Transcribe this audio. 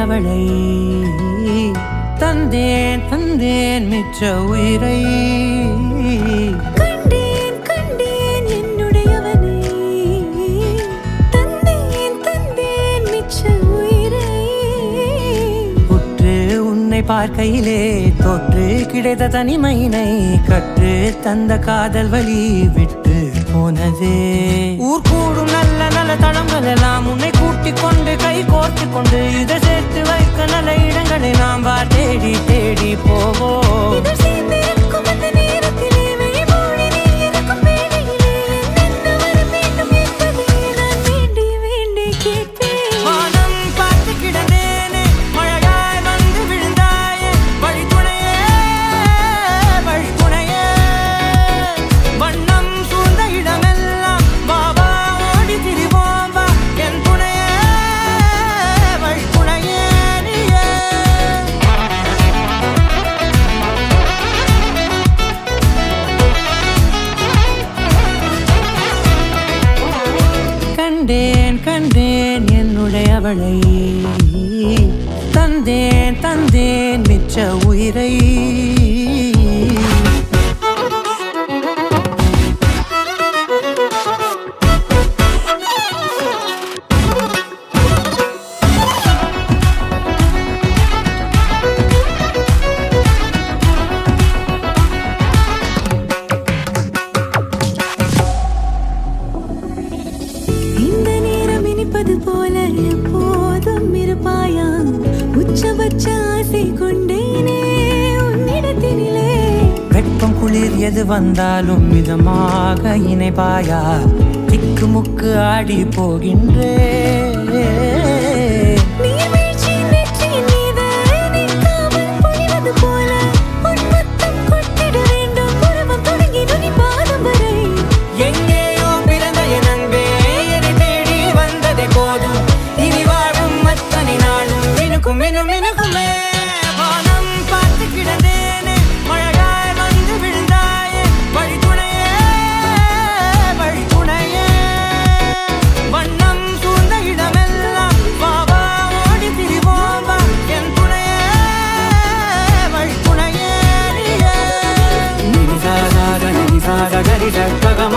அவளை தந்தேன் தந்தேன் மிச்ச உயிரை கண்டேன் கண்டேன் என்னுடையவனை தந்தேன் தந்தேன் மிச்ச உயிரை உற்று உன்னை பார்க்கையிலே தொற்று கிடைத்த தனிமையினை கற்று தந்த காதல் வழி விட்டு போனதே ஊர் கூடும் நல்ல நல்ல தளங்கள் எல்லாம் உன்னை கூட்டிக் கொண்டு கை கோர்த்து கொண்டு இதை சேர்த்து வைக்க நல்ல இடங்களை நாம் தேடி தேடி போவோம் இதழ் சேர்ந்திருக்கும் அந்த நேரத்திலே விழிமூடி நீ இருக்கும் வேளையிலே என்னென்ன வர வேண்டும் என்பதை நான் வேண்டி வேண்டி கேட்பேன் வானம் பார்த்து கிடந்தேனே மழையாய் வந்து விழுந்தாயே வழித்துணையே வழித்துணையே வண்ணம் சூழ்ந்த இடமெல்லாம் பாபா ஓடி திரிவோம் வா என் துணையே வழித்துணையே நீயே கண்டேன் கண்டேன் என்னுடையவளை தந்தேன் தந்தேன் மிச்ச உயிரை இந்த நேரம் இனிப்பது போல எப்போதும் இருப்பாயா உச்சபட்ச ஆசை கொண்டேனே உன்னிடத்தினிலே வெப்பம் குளிர் எது வந்தாலும் மிதமாக இணைப்பாயா திக்குமுக்கு ஆடி போகின்றே நீர்வீழ்ச்சியின் நெற்றியின் மீது நிற்காமல் பொழிவது போல உன் முத்தம் கொட்டிட வேண்டும் உருவம் தொடங்கி நுனி பாதம் வரை எங்கேயோ பிறந்த என் அன்பே என்னை தேடி வந்ததே போதும் இனி வாழும் அத்தனை நாளும் மினுக்கும் மினும் மினுக்குமே வானம் பார்த்து கிடந்தேனே மழையாய் வந்து விழுந்தாயே வழித்துணையே வழித்துணையே வண்ணம் சூழ்ந்த இடமெல்லாம் பாபா ஓடி திரிவோம் வா என் துணையே வழித்துணையே நீயே நிசாக நிசாக கரி சக்ககம